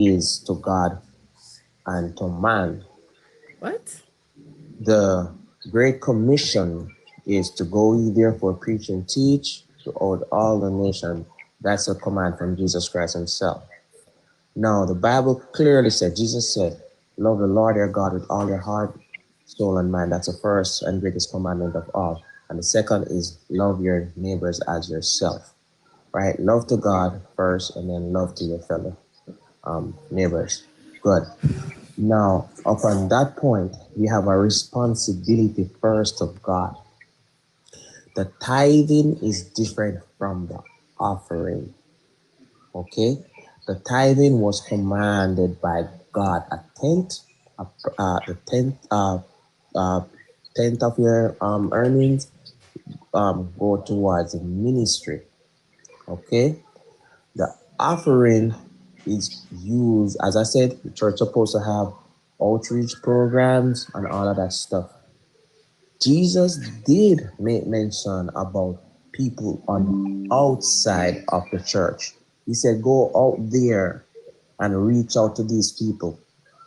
is to God and to man. What? The Great Commission is to go ye therefore preach and teach throughout all the nation. That's a command from Jesus Christ himself. Now, the Bible clearly said, Jesus said, love the Lord your God with all your heart, soul, and mind. That's the first and greatest commandment of all. And the second is love your neighbors as yourself, right? Love to God first, and then love to your fellow neighbors. Good. Now, upon that point, we have a responsibility first of God. The tithing is different from the offering. Okay? The tithing was commanded by God. A tenth, the uh, tenth of your earnings go towards the ministry. Okay? The offering is used, as I said, the church supposed to have outreach programs and all of that stuff. Jesus did make mention about people on outside of the church. He said, go out there and reach out to these people.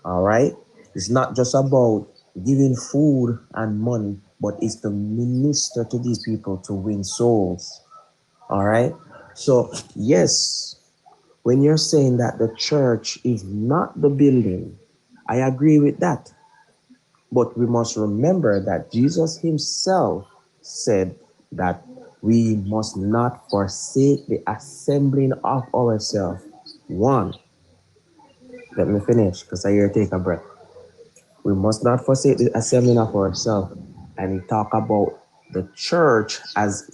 All right? It's not just about giving food and money, but it's to minister to these people to win souls. All right? So, yes, when you're saying that the church is not the building, I agree with that. But we must remember that Jesus himself said that we must not forsake the assembling of ourselves. One, let me finish because I hear you take a breath. We must not forsake the assembling of ourselves. And he talk about the church as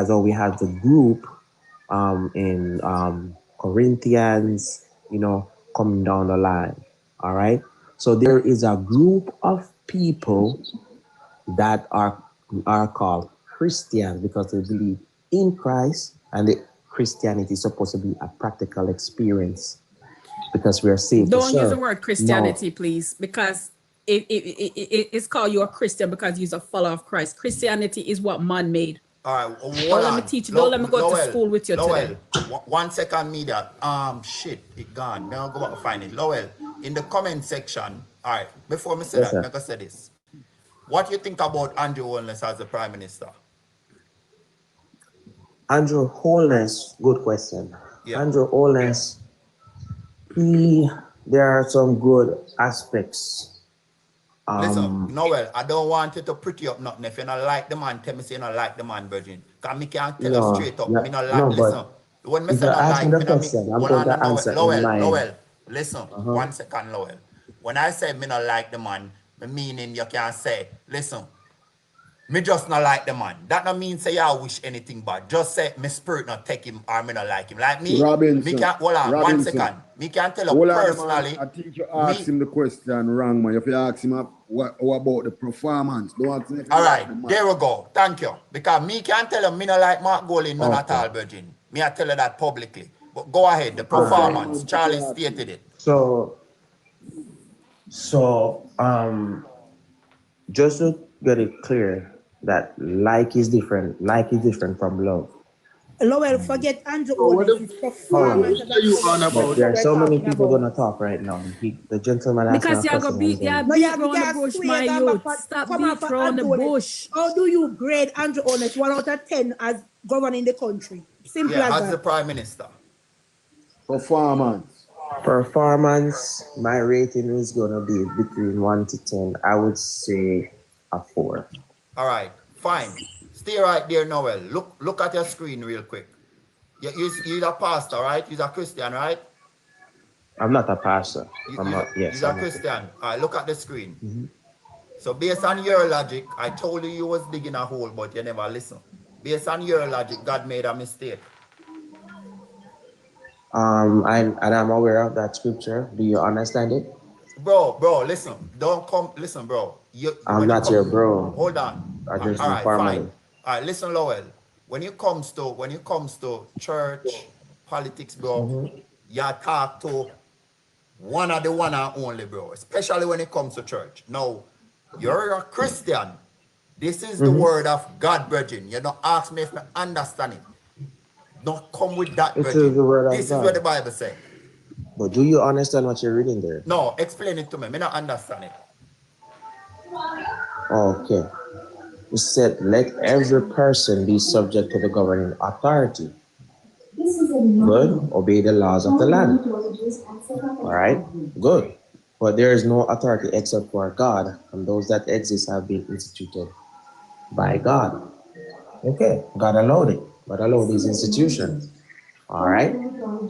how we have the group in Corinthians, coming down the line. All right. So there is a group of people that are called Christians because they believe in Christ, and the Christianity is supposed to be a practical experience because we are saved to Don't use the serve. word Now, Christianity, please, because it's called you a Christian because you're a follower of Christ. Christianity is what man made. All right, hold Don't let me on. teach you. Don't let me go to Lowell, school with you today. Lowell, 1 second, media. Shit, it gone. Now go back to find it. Lowell, in the comment section, all right, before me say yes, that, sir. make us say this. What you think about Andrew Holness as the Prime Minister? Andrew Holness, good question. Yeah. Andrew Holness, he there are some good aspects. Listen, Um, Noel, I don't want you to pretty up nothing. If you don't like the man, tell me say you don't like the man, Virgin. Because me can't tell you no, straight up. yeah, Me not like, no, listen. but When me if say you not ask me like, the me not me. question, I'm Hold going on, to Noel, answer in Lowell, my. Lowell. Listen, Uh-huh. 1 second, Lowell. When I say me not like the man, me meaning you can say, listen, me just not like the man. That not mean say I wish anything bad. Just say me spirit not take him or me not like him. Like me Robinson, can hold on 1 second. Me can tell you hold on, man. personally, I think you asked me. him the question wrong, man. If you ask him what about the performance, don't ask him if you All like right, the man. there we go. Thank you. Because me can't tell you me not like Mark Golding none at Okay. all, Virgin. Me I tell you that publicly. But go ahead, the All right. performance. Performance, if you Charlie ask him. stated it. So, just to get it clear that like is different from love. Lowell, forget Andrew So what Owners, the his Hold performance on. as bullshit a you on governor. But about? there What are we're so many talking people about. gonna talk right now. The gentleman asked me a Because question and he's gonna. you No, beat you around the can't bush, my sway and youth. Stop come off beat around the Andrew Owners. bush. How do you grade Andrew Owners 1 out of 10 as governing the country? Simple Yeah, as as the that. Prime Minister. Performance. Performance, my rating is gonna be between 1 to 10. I would say a 4. All right, fine. Stay right there, Noel. Look at your screen real quick. You're a pastor, right? You're a Christian, right? I'm not a pastor. Yes, You're a I'm a Christian. Christian. All right, look at the screen. Mhm. So based on your logic, I told you you was digging a hole, but you never listen. Based on your logic, God made a mistake. And I'm aware of that scripture. Do you understand it? Bro, listen. Don't come. Listen, bro. You I'm when it not your come, bro. hold on. I just All right, fine. informally. All right, listen, Lowell. When it comes to church politics, bro, Mm-hmm. you talk to one of the one and only, bro. Especially when it comes to church. Now, you're a Christian. This is the Mm-hmm. word of God, virgin. You don't ask me if I understand it. Don't come with that, It is virgin. the word of This is what the God. Bible says. But do you understand what you're reading there? No, explain it to me. Me not understand it. Okay. It said, let every person be subject to the governing authority. Good. Obey the laws of the land. All right. Good. But there is no authority except for God, and those that exist have been instituted by God. Okay. God allowed it. God allowed these institutions. All right.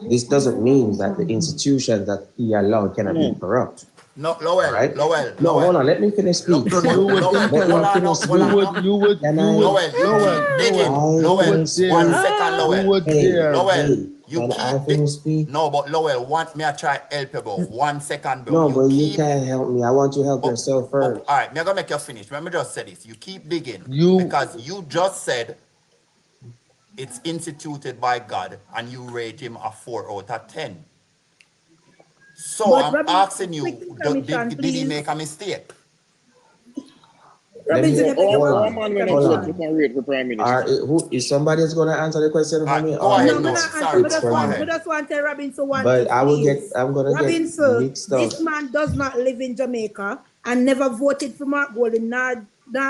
This doesn't mean that the institutions that He allowed cannot be corrupt. No, All Lowell, right. Lowell, No, Lowell. hold on. Let me finish speaking. Look, So you would Lowell, Let hold me on, finish hold on. speaking. you would Can I? Lowell, you keep digging. Lowell, I speak. one finish second, You Lowell. would Hey, dare. Lowell, hey, you can I keep finish speak? No, but Lowell, want me to try help you, bro. 1 second, bro. No, You but you keep can't help me. I want you to help but, yourself but first. all right, me gonna make you finish. Let me just say this. You keep digging You because you just said it's instituted by God and you rate him a 4 out of 10. So But I'm Robin, asking you, quick permission, did he make please. a mistake? Let Robinson, me if I get hold one Or a quick on. man when him Hold vote, permission. you on. can rate for prime Are minister. who is somebody's gonna answer the question All for me, right, go or ahead, No, you me Lowell. not just answer. Sorry, Me speak just go for want, me? me ahead. just want to tell Robinson one But thing, I will get. please. I'm gonna get Robinson, mixed up. this man does not live in Jamaica and never voted for Mark Golden, nor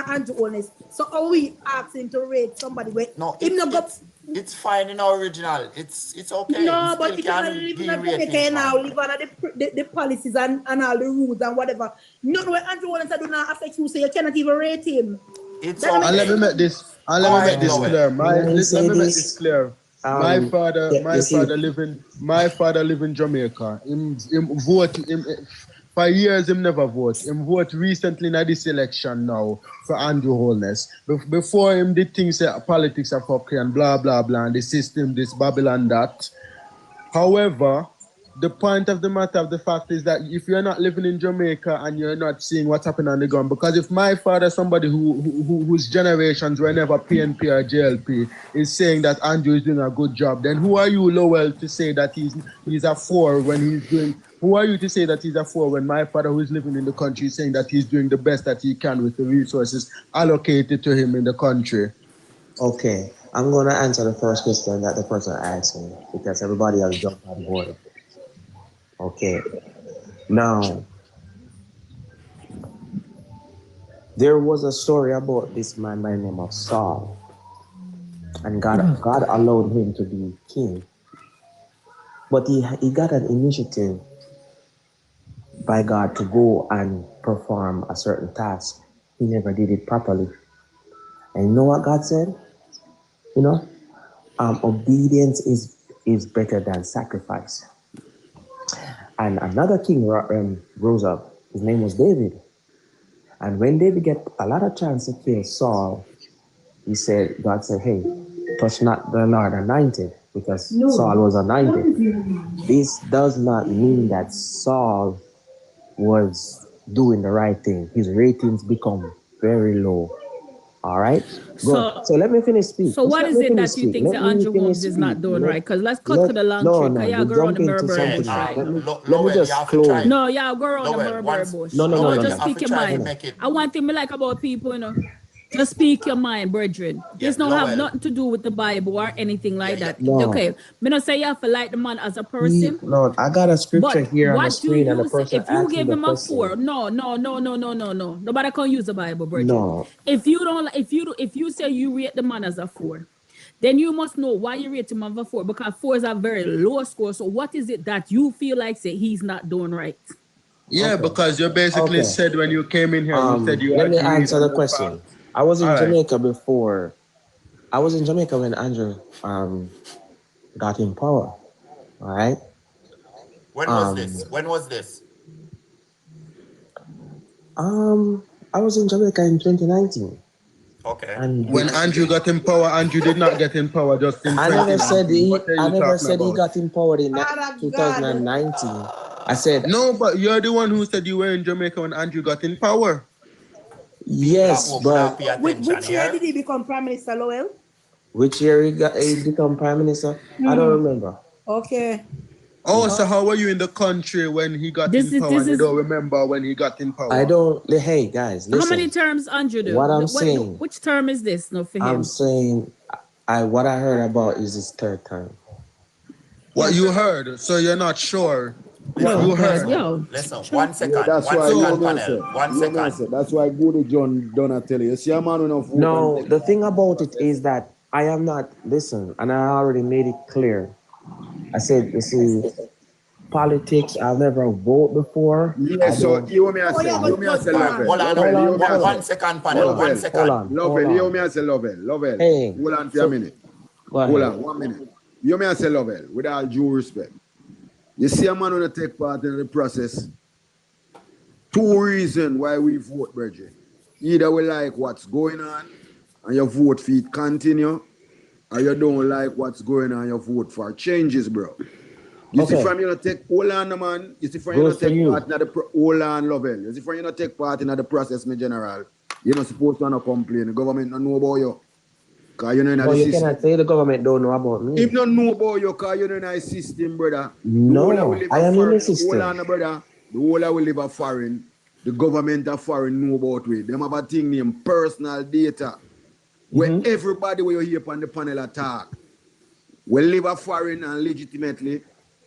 Andrew Honest. So how we ask him to rate somebody when No, him not go? it's fine in original. It's okay. He No, still but if you not can live in give Jamaica rating now, fine. live under the policies and all the rules and whatever. None when Andrew Honest do not affect you, so you cannot even rate him. It's That don't make and let me okay. make sense. this and let Go me make ahead, this Lowell. clear. Can I Let say me make this this? clear. My father, Yeah, you see, my father live in Jamaica. Him vote for years him never vote. Him vote recently in this election now for Andrew Holness. Before him did things say politics are fucking and blah blah blah and the system, this Babylon that. However, the point of the matter of the fact is that if you're not living in Jamaica and you're not seeing what's happening on the ground, because if my father, somebody whose generations were never PNP or JLP, is saying that Andrew is doing a good job, then who are you, Lowell, to say that he's a 4 when he's doing? Who are you to say that he's a 4 when my father, who is living in the country, is saying that he's doing the best that he can with the resources allocated to him in the country? okay, I'm gonna answer the first question that the person asked me because everybody else jumped on board. Okay, now there was a story about this man by the name of Saul, and God allowed him to be king, but he got an initiative by God to go and perform a certain task. He never did it properly, and you know what God said? You know, obedience is better than sacrifice. And another king rose up. His name was David. And when David get a lot of chance to kill Saul, God said, hey, touch not the Lord anointed, because Saul was anointed. This does not mean that Saul was doing the right thing. His ratings become very low. All right? Good. So, So let me finish speak. so Just what let is me it finish that you speak. think Let that me Andrew finish Holmes is speak. not doing right? Because let's cut Let to the long no, trick. Cause no, y'all you go around jump the into Burberry something bush else. right now. Let me Lowell, you just have to try. close. No, y'all go around the Lowell, Burberry bush. No, no, I no, want no, you Lowell, to you no. have speak to your try to mind. make it. I want thing me like about people, just speak your mind, brethren. Yeah, This don't have Lowell. nothing to do with the Bible or anything Yeah, like yeah. that. No. Okay, me not say you have to like the man as a person, No, I got a scripture but here on the what do screen, and the you say? person If you asked me give the him a question. 4, no, no, no, no, no, no, no. Nobody can use the Bible, brethren. No, If you don't, if you say you rate the man as a 4, then you must know why you rate him as a 4, because 4 is a very low score. So what is it that you feel like say he's not doing right? Yeah, okay, because you basically okay. said when you came in here, you said you Let me agreed answer on the the question. fact. I was All in right. Jamaica before. I was in Jamaica when Andrew got in power. All right. When was Um, this? When was this? I was in Jamaica in 2019, Okay. and When Andrew got in power, Andrew did not get in power just in I never said 2019. What are I you never talking said he about? got empowered in Father God. 2019. I said No, but you're the one who said you were in Jamaica when Andrew got in power. People at yes, home could have but pay attention Which year here. did he become Prime Minister, Lowell? which year he become prime minister? I don't remember. Okay. Oh, Yeah. so how were you in the country when he got This in is power this and you is don't remember when he got in I power? don't. Hey guys, how many listen. terms Andrew What do? I'm saying, Which term is this? No, for I'm him. saying, what I heard about is his third time. What Yes. you heard, so you're not sure. No, You heard. yo. Listen, True. 1 second. Yeah, that's One why second, you may say, panel. 1 you may say, second. that's why Goody John done tell you. You see a man with no vote No, and the thing about it is that I am not, listen, and I already made it clear. I said, you see, politics, I've never voted before. yeah, I so don't, you may Oh, say, yeah, you but may say All right, man. hold on. Lovell, you may hold One on, say, second, panel. hold on, 1 Lovell, hold second. on, hold Lovell, you on. may say Lovell. Hey, Hold on for a so, minute. go Hold ahead. on, 1 minute. You may say Lovell, with all due respect. You see a man who take part in the process. Two reasons why we vote, brethren. Either we like what's going on and your vote for it continue, or you don't like what's going on, you vote for changes, bro. You see, Okay, from you not take hold on, man. You see, from you good not for take you. part in the hold on, Lovell. You see, from you not take part in the process, my general. You're not supposed to not complain. The government don't know about you. Because you're not in No, the you system. cannot say the government don't know about If me. not know about you, because you're not in the system, brother. The whole of we No, live I a am in the foreign. Hold system. on, brother. The whole of we live a foreign. The government of foreign know about we. Them have a thing named personal data. Where Mm-hmm. everybody where you hear on the panel attack. We live a foreign and legitimately,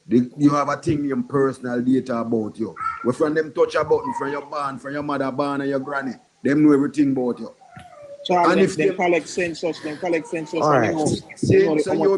you have a thing named personal data about you. Where from them touch a button, from your barn, from your mother barn and your granny, them know everything about you. Charlie, And them, if them them collect census, All and right. they know see, the, so how much.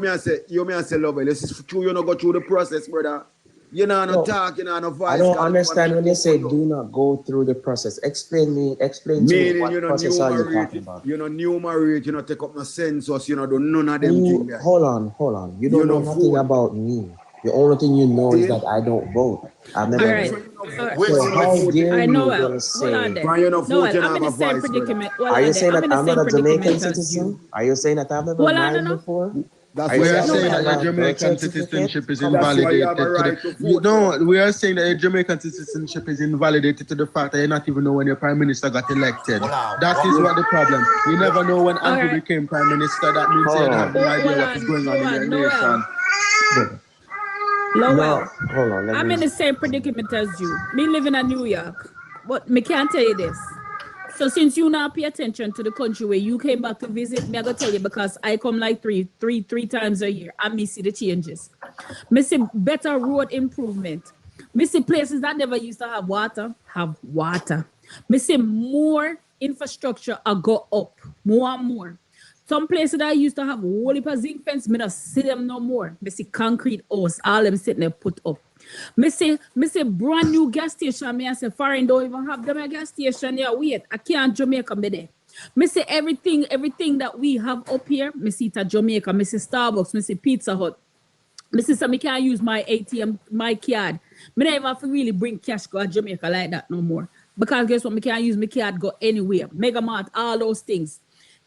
you may say, love it. This is true, you know, go through the process, brother. You know, no So talk, you know, no I voice, don't because the understand government when you go for say you. do not go through the process. Explain to me Meaning, you what know, process are you talking about? numerate, you know, take up no census, you know, do none of them things there. Hold on. You You don't know know, nothing vote. about me. The only thing you know is See? that I don't vote. I've All never Then right. voted. from you know, All right. Which, So from you know, how which, vote, dare I you know. gonna Hold on say? there. from you know, No, vote, you know, I'm have in a the same voice, brother. predicament. Hold Are you on there. saying I'm that in the I'm not same a Jamaican predicament as you. citizen? Are you saying that I've never Hold on, married no. before? That's Are you why We you are saying have I a saying don't that have right. your a birth Jamaican certificate? citizenship is Come That's on. why you have a invalidated to the. right to You vote, know, brother. we are saying that your Jamaican citizenship is invalidated to the fact that you not even know when your prime minister got elected. hold on. That is what the problem. You never know when All Andrew right. became prime minister. That means you Hold don't have on. no idea Hold what is on. going on Hold in your on. Noel. nation. Lowell. No, hold on. Let I'm me. in the same predicament as you. Me living in New York. But me can't tell you this. So since you now pay attention to the country where you came back to visit, me I gotta tell you because I come like three times a year and me see the changes. Me see better road improvement. Me see places that never used to have water. Me see more infrastructure go up, more and more. Some places that used to have whole heap of zinc fence, me not see them no more. Me see concrete house, all them sitting there put up. Me say brand new gas station. Me I say foreign don't even have them a gas station. Yeah, wait, I can't Jamaica me there. Me say everything that we have up here, me see it at Jamaica, me see Starbucks, me see Pizza Hut. Me say me can't use my ATM, my card. Me don't even have to really bring cash go to Jamaica like that no more. Because guess what? Me can't use my card go anywhere. Mega Mart, all those things.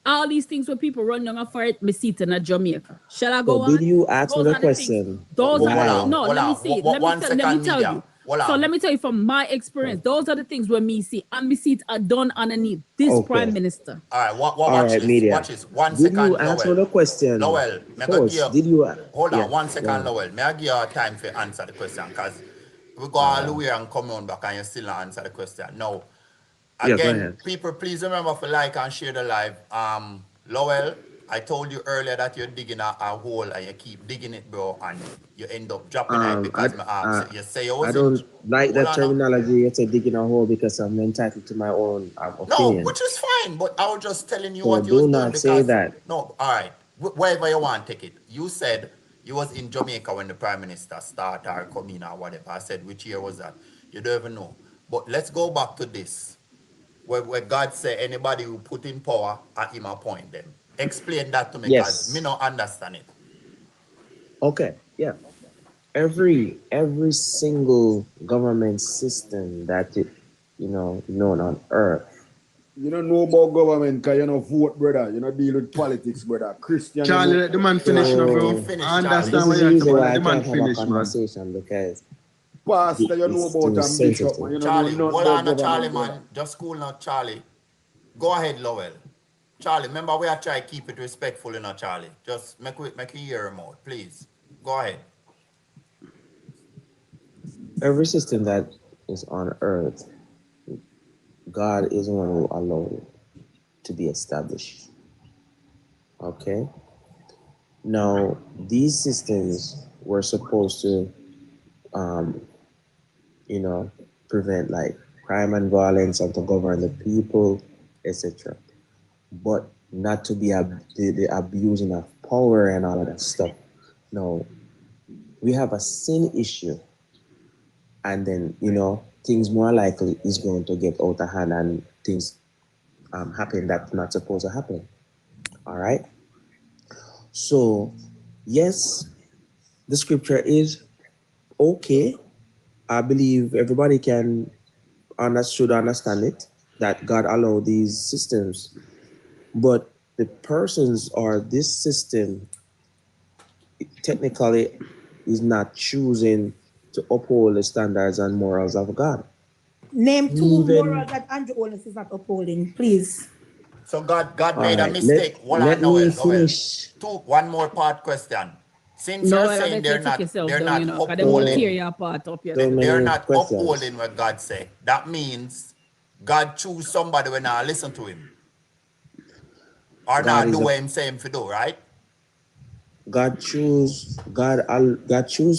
All these things where people run down for it, me see it in a Jamaica. Shall I So go did on? you ask me Those the are the things. question? Those are the Hold things. Why? on. No, Hold let me on. see. Let me 1 tell. Let me second, tell media. you. Hold So on. let me tell you from my experience. Those are the things where me see, and me see it are done underneath this Okay. prime minister. All right, All watch right, this. media. Watch this. 1 Did you second, ask me Lowell. the question? Lowell, may I go give First, you, did you? hold Yeah. on 1 Go second, ahead. Lowell. May I give you time to answer the question? Because we go All all the right. way and come on back and you still not answer the question. Now, Yeah. Go again, ahead. people, please remember to like and share the live. Lowell, I told you earlier that you're digging a hole and you keep digging it, bro, and you end up dropping it Um, I, because my asked uh, you. You say you I wasn't. don't like Hold that on now. terminology. You say digging a hole because I'm entitled to my own No, opinion. which is fine, but I was just telling you So what you was do doing not say because that. no, all right, wherever you want, take it. You said you was in Jamaica when the prime minister started or come in or whatever. I said which year was that? You don't even know. But let's go back to this, where God said anybody who put in power, at him appoint them. Explain that to me, cause me Yes. not understand it. Okay. Yeah. Every single government system that it, known on earth. You don't know about government because you don't vote, brother. You don't deal with politics, brother. Christian, you Charlie, know. let the man finish now, Let him bro. So, finish, I and Charlie. this understand what is the you have to, reason but why let I the man can't have a finish, man. conversation because Pastor, you know it's about too and bishop, man. sensitive. You don't know Charlie, nothing hold about on, Charlie, government, brother. man. Just cool now, Charlie. Go ahead, Lowell. Charlie, remember we are trying to keep it respectful, Charlie. Just make you hear him out, please. Go ahead. Every system that is on earth, God is the one who allowed it to be established. Okay? Now, these systems were supposed to um, prevent like crime and violence and to govern the people, etc. But not to be the abusing of power and all of that stuff. No, we have a sin issue, and then things more likely is going to get out of hand and things happen that's not supposed to happen. All right. So yes, the scripture is okay. I believe everybody should understand it, that God allowed these systems, but the persons or this system technically is not choosing to uphold the standards and morals of God. Name two Even- morals that Andrew Holness is not upholding, please. So God All made a right, mistake. let me finish. One more part question. Since No, you're well, I saying bet you check yourself they're down, not because they won't tear upholding, your part up yet. So they're many not questions. upholding what God say. That means God choose somebody when I listen to him. Or God not is do a- what him say him to do, right? God choose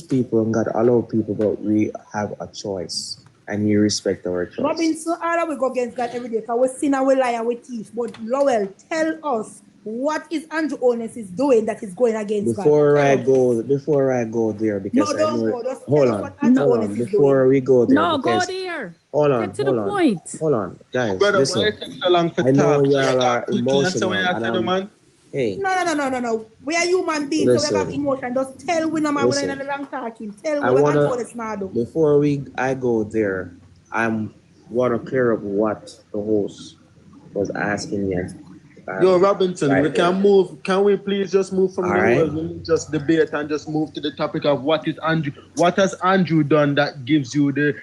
people and God allow people, but we have a choice and He respect our choice. Robinson, how we go against God every day? Because we sin and we lie and we thief. But Lowell, tell us what is Andrew Holness is doing that is going against Before God. I Tell us. go there, No, because I don't know. go. Just Hold tell us on, what Andrew hold Holness on. is Before doing. we go there, No, go because there. hold on, Get to the point. hold on, guys. Brother, why Listen, you take so long for I know talk? y'all are Quickly and say emotional, what you and said, man. hey, No. We are human beings, so we listen, have emotion. Just tell we no man when listen. I long talking. Tell I we what Andrew wanna Holness now do. before I go there, I wanna clear up what the host was asking me. Yo, Robinson, right we there. can move. Can we please just move from All the right. whole religious debate and just move to the topic of what has Andrew done that gives you the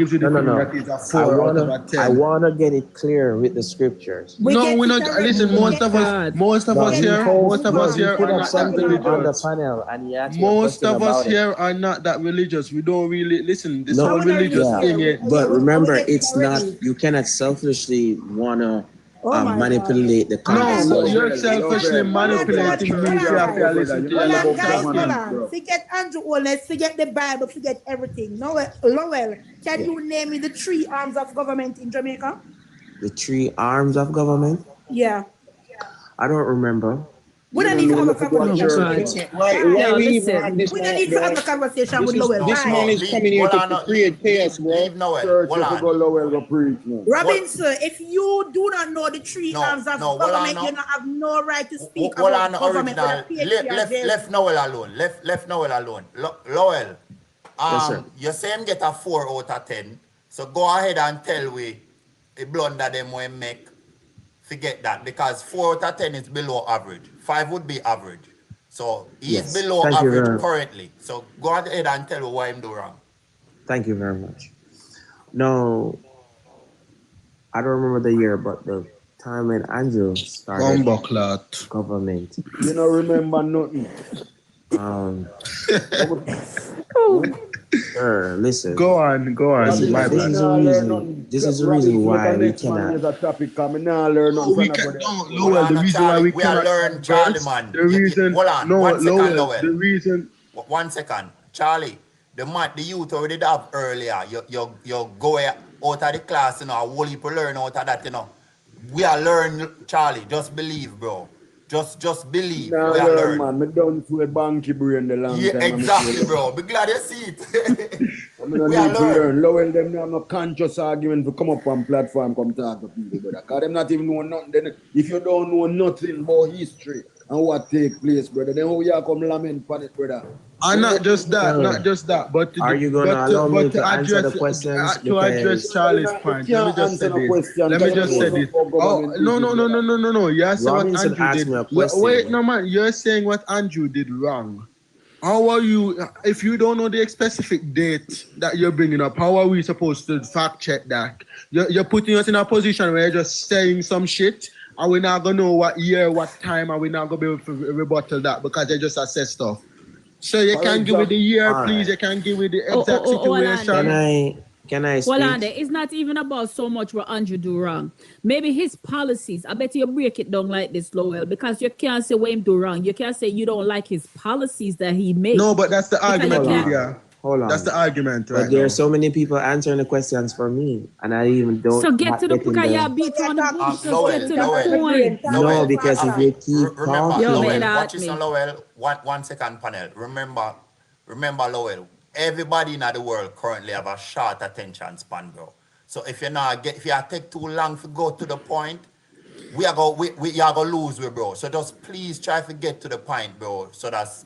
feeling No. that is a 4 out of a 10? I wanna get it clear with the scriptures. We No, get we're it not. already. Listen, We most get of that. us, most of We But us get he here, that. posed, most of Move us on. here he put are up not that something on the religious. panel, and he asked me a Most question of us about it. here are not that religious. We don't really listen. This No, whole I wanna really religious yeah, thing. hear. but We remember, get it it's not. already. You cannot selfishly wanna Oh my God. manipulate the Hold on, No, hold conversation. on. you're selfishly Hold on, manipulating Timothy. me Hold if on, you have to guys. listen to Hold your on, guys. talking. Hold on. Forget Andrew Holness. Forget the Bible. Forget everything. Lowell, can you name me the 3 arms of government in Jamaica? The 3 arms of government. Yeah. I don't remember. We You don't don't need to know have a nothing about Oh, conversation church, with you God. know. Lowell. Why Yo, we even listen. have this We don't talk, need to have bro? a conversation with This Lowell. man is coming here to create chaos, bro. Leave Noel. Church, Hold if you go on. low, go preach, man. Robinson, if you do not know the 3 arms of Hold government, on. you don't have no right to speak Hold about on, government with original. a patriarch. Left Noel alone. Left Noel alone. Lowell, Yes, sir. you say him get a 4 out of 10. So go ahead and tell we the blunder them we make. Forget that, because 4 out of 10 is below average. 5 would be average. So he's Yes. below Thank you average very. currently. So go ahead and tell me what him do wrong. Thank you very much. No, I don't remember the year, but the time when Andrew started Bumbleclot. government. You don't remember nothing. Um, sir, listen. Go on, This is my this bad. is the reason. This is the reason why we Next man cannot. raise a topic, come now learn No, nothing we from can nobody. no, Hold Lowell. on, The reason why Charlie. we We are cannot learn, Charlie, converse. man. The reason. Hold on. No, 1 second, Lowell. Lowell. The reason. 1 second. Charlie, the youth already have earlier. You go out of the class, you know, a whole heap of learn out of that, you know. We are learn, Charlie. Just believe, bro. Just believe. Now We are learn, learn. man. Me done to a banky brain the long Yeah, time. exactly, bro. Be glad you see it. I mean, I We are need to learn. learn. Lowell them now no conscious argument to come up on platform, come talk to people, brother. Because them not even know nothing. Then if you don't know nothing about history and what take place, brother, then how you come lament on it, brother? And not just that, but Are you gonna allow me to answer the address questions? to address Because Charlie's You point. Let me can't just say answer no this. question. Let me because just you say don't know this. about Oh government no issues, brother. no. You say what Robinson Andrew asked did. me a question. Wait, no man. You're saying what Andrew did wrong. How are you? If you don't know the specific date that you're bringing up, how are we supposed to fact check that? You're putting us in a position where you're just saying some shit, and we're not gonna know what year, what time, and we're not gonna be able to rebuttal that because they just assess stuff. So you For can give it the year, All please. right. You can give it the Oh, exact Olande. situation. Can I Well, speak? Andy, it's not even about so much what Andrew do wrong. Maybe his policies. I bet you break it down like this, Lowell, because you can't say what him do wrong. You can't say you don't like his policies that he made. No, but that's the Because you argument, can't. media. hold on. That's the argument, But right? there now. are so many people answering the questions for me, and I even don't. So get not to the getting because you the. beat on the bush. Just Lowell, get to the Lowell, point. No, because if you keep remember, talking, Yo, Lowell, man, watch at this on me. Lowell. One second panel. Remember, Lowell. Everybody in the world currently have a short attention span, bro. So if you take too long to go to the point, we are gonna lose, bro. So just please try to get to the point, bro. So that's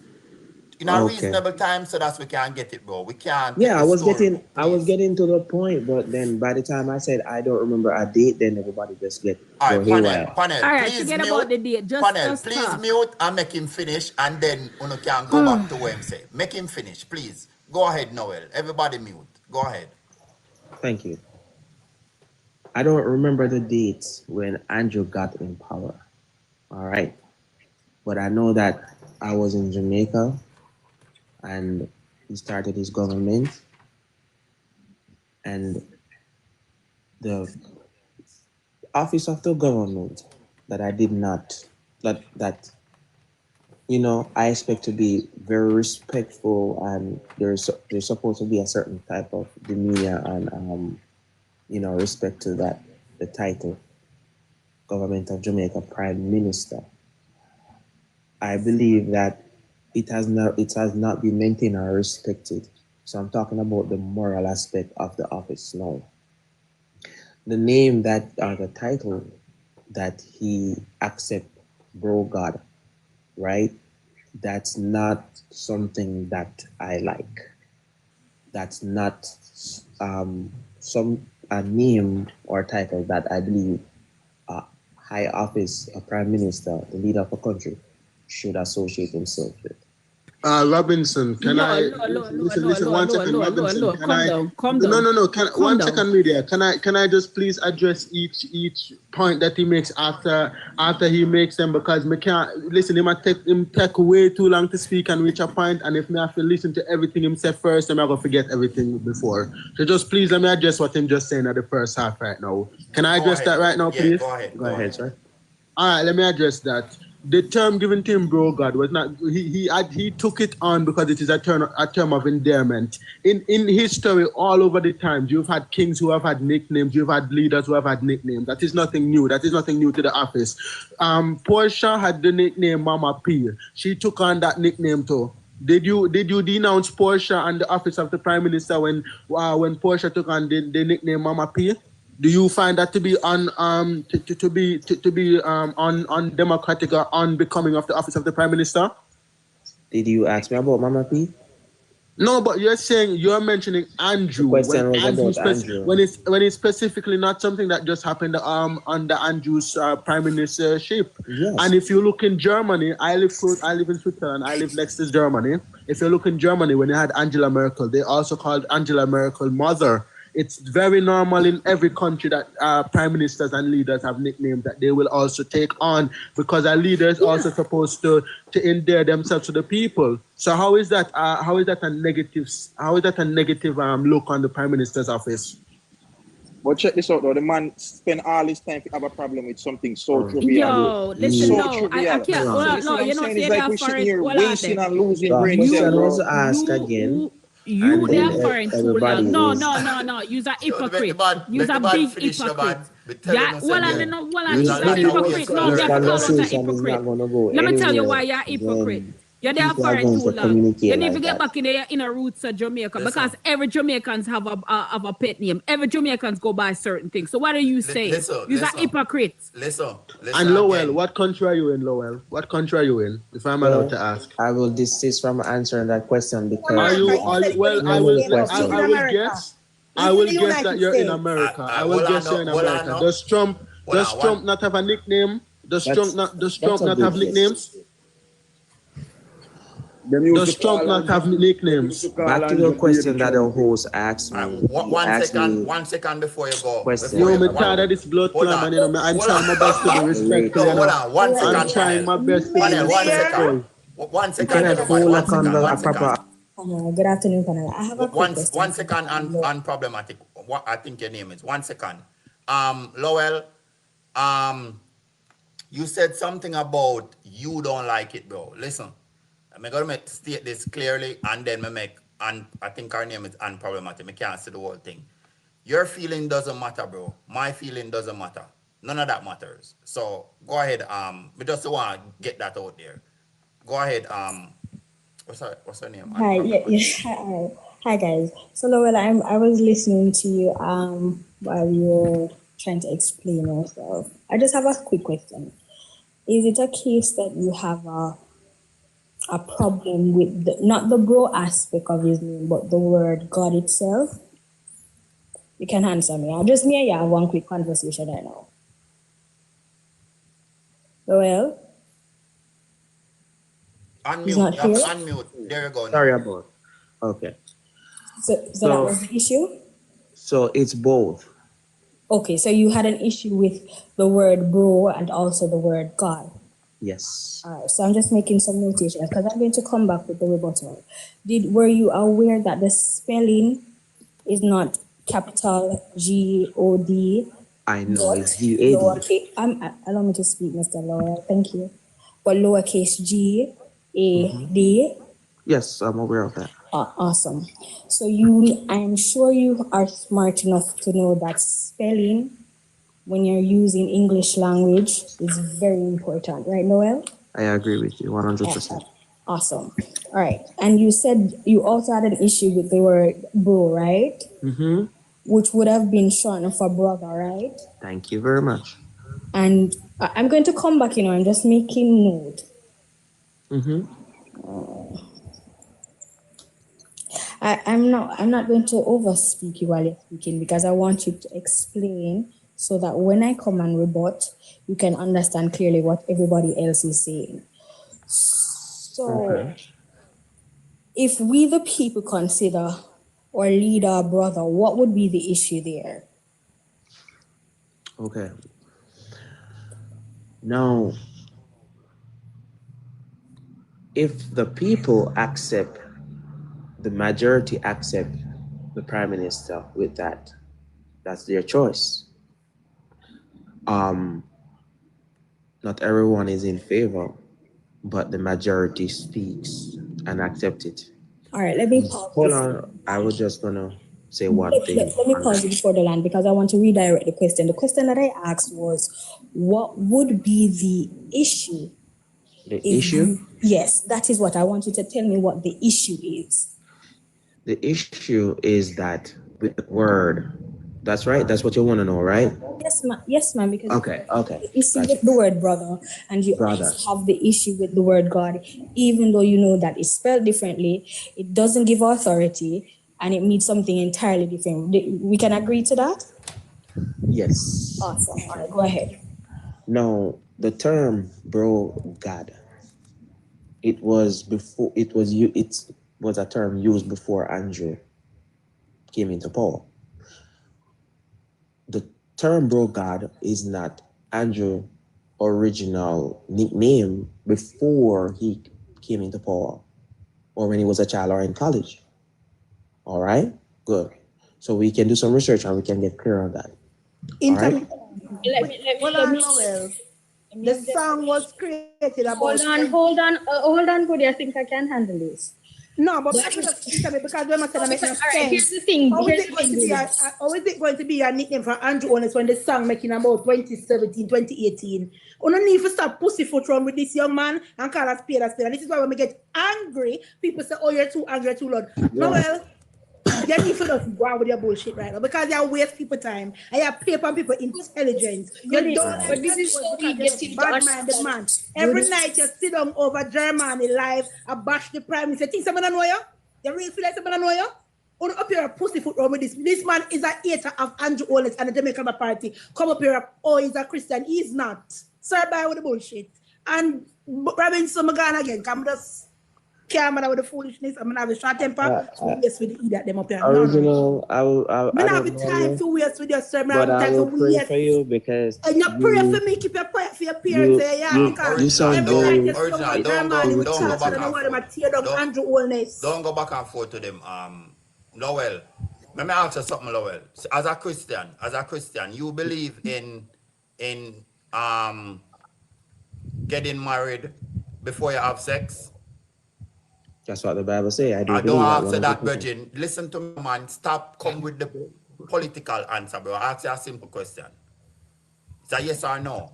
in a okay. reasonable time, so that we can get it, bro. We can't take Yeah, the I was story, getting, I was please. getting to the point, but then by the time I said I don't remember a date, then everybody just get All go right, haywire. panel, All right, please forget mute. about the date. Just Please talk. mute and make him finish, and then you can go back to what him say. Make him finish, please. Go ahead, Noel. Everybody mute. Go ahead. Thank you. I don't remember the dates when Andrew got in power. All right, but I know that I was in Jamaica, and he started his government, and the office of the government that I did not that I expect to be very respectful, and there's supposed to be a certain type of demeanor and respect to that, the title Government of Jamaica Prime Minister. I believe that it has not been maintained or respected. So I'm talking about the moral aspect of the office now. The name that or the title that he accept, bro God, right? That's not something that I like. That's not a name or title that I believe a high office, a prime minister, the leader of a country should associate himself with. Robinson, can I listen? 1 second, Robinson. Can I? Calm down. No. Calm 1 down. second, media. Can I just please address each point that he makes after he makes them, because me can't listen. He might take way too long to speak and reach a point, and if me have to listen to everything him said first, then I'm gonna forget everything before. So just please let me address what him just saying at the first half right now. Can I address that right now, please? Go ahead. Go ahead, sir. All right, let me address that. The term given to him, bro God, was not. He took it on because it is a term of endearment. In history, all over the times, you've had kings who have had nicknames. You've had leaders who have had nicknames. That is nothing new. That is nothing new to the office. Portia had the nickname Mama P. She took on that nickname too. Did you denounce Portia and the office of the Prime Minister when Portia took on the nickname Mama P? Do you find that to be undemocratic or unbecoming of the office of the Prime Minister? Did you ask me about Mama P? No, but you're mentioning Andrew. The question was about Andrew. When it's specifically not something that just happened under Andrew's prime ministership. Yes. And if you look in Germany, I live in Switzerland. I live next to Germany. If you look in Germany, when they had Angela Merkel, they also called Angela Merkel mother. It's very normal in every country that prime ministers and leaders have nicknames that they will also take on, because a leader is also supposed to endear themselves to the people. So how is that a negative look on the prime minister's office? But check this out though. The man spend all his time to have a problem with something so trivial. Yo, listen, So no, I trivial. can't. Listen, No, I'm you're not saying saying it's like that we're sitting foreign. here Well, wasting and losing The brain question cells, bro. was asked again. You and they then are foreign too everybody long. is- No. You're a hypocrite. Let You're the a man big finish, hypocrite. We tell Yeah, him, well, say, no, well, He's you're not a like hypocrite. the No, This you have to call us a conversation is hypocrite. not going to go Let me tell you why anywhere. you're a hypocrite. Then You're there people are foreign going too to long. communicate You need like to get that. back in the roots of Jamaica, Listen. because every Jamaicans have a pet name. Every Jamaicans go by certain things. So what are you saying? You're a hypocrite. Listen And Lowell, again. what country are you in, Lowell? What country are you in, if I'm allowed to ask? I will desist from answering that question because I will guess that you're in America. I will guess you're in America. Does Trump not have a nickname? Does Trump not have nicknames? Does Trump not have nicknames? Back to the question that the host asked me. One second before you go. I'm tired of this blood clam, and I'm trying my best to be respectful. No, hold on. 1 second. I'm trying my best to be Panel, 1 respectful. second. 1 You second, cannot everybody. hold 1 a second. convo 1 a proper. second. Good afternoon, panel. I have a quick question. 1 second unproblematic. What I think your name is. 1 second. Lowell, you said something about you don't like it, bro. Listen, I'm gonna state this clearly, and then I make and I think her name is unproblematic. I can't see the whole thing. Your feeling doesn't matter, bro. My feeling doesn't matter. None of that matters. So go ahead. We just want to get that out there. Go ahead. What's her name? Hi, yeah, Unproblematic. yeah. Hi guys. So Lowell, I was listening to you while you were trying to explain yourself. I just have a quick question. Is it a case that you have a problem with not the bro aspect of his name, but the word God itself? You can answer me. I just me and you have one quick conversation right now. Lowell, he's Unmute. not You have here. to unmute. There you go now. Sorry about. Okay. So that So was the issue? so it's both. Okay, so you had an issue with the word bro and also the word God. Yes. All right, so I'm just making some notations because I'm going to come back with the rebuttal. Were you aware that the spelling is not capital G-O-D, I know but it's GAD. lowercase? Allow me to speak, Mr. Lawyer. Thank you. But lowercase G-A-D. Yes, I'm aware of that. Awesome. So I'm sure you are smart enough to know that spelling, when you're using English language, is very important, right, Noel? I agree with you 100%. Awesome. All right. And you said you also had an issue with the word bro, right? Mm-hmm. Which would have been shortened for brother, right? Thank you very much. And I'm going to come back, I'm just making note. Mm-hmm. I'm not going to overspeak you while you're speaking because I want you to explain so that when I come and rebut, you can understand clearly what everybody else is saying. So, if we the people consider our leader brother, what would be the issue there? Okay. Now, if the people accept, the majority accept the prime minister with that, that's their choice. Not everyone is in favor, but the majority speaks and accept it. All right, let me pause. Hold on, I was just gonna say one thing. Let me pause it before the land because I want to redirect the question. The question that I asked was, what would be the issue? The issue? Yes, that is what I want you to tell me what the issue is. The issue is that with the word. That's right. That's what you want to know, right? Yes, ma'am. Because Okay. the issue with the word brother, and you Brother. also have the issue with the word God, even though you know that it's spelled differently, it doesn't give authority, and it means something entirely different. We can agree to that? Yes. Awesome. All right, go ahead. Now, the term bro God, it was a term used before Andrew came into power. The term bro God is not Andrew's original nickname before he came into power or when he was a child or in college. All right, good. So we can do some research and we can get clear on that. All right. The song was created about. Hold on, Cody. I think I can handle this. No, but I just interview because we must make no sense. Here's the thing. How is it going to be a nickname for Andrew Honest when the song making about 2017, 2018? We don't need to stop pussyfoot around with this young man and call us spade a spade. And this is why when we get angry, people say, oh, you're too angry, too loud. No, well, you need to just go on with your bullshit right now because you waste people time and you pay on people intelligence. You don't but this is how we get into bad-minded man. Every night you sit down over Germany live and bash the prime minister. Think someone know you? You really feel like someone know you? Or up here a pussyfoot over this. This man is a hater of Andrew Holness and the Jamaica Labour Party. Come up here, oh, he's a Christian. He's not. Sir, by with the bullshit. And Robinson McGann again, come just camera with the foolishness. I'm gonna have a short temper. So yes, with the idiot them up here. Original, I don't have the time to waste with your sir. But I will pray for you because and you pray for me. Keep your prayer for your parents. You sound very. Original, don't go back and forth to them. Lowell, let me ask you something, Lowell. As a Christian, you believe in getting married before you have sex? That's what the Bible say. I do I believe don't that. answer that, 100%. Virgin. Listen to me, man. Stop, come with the political answer, bro. I ask you a simple question. Is that yes or no?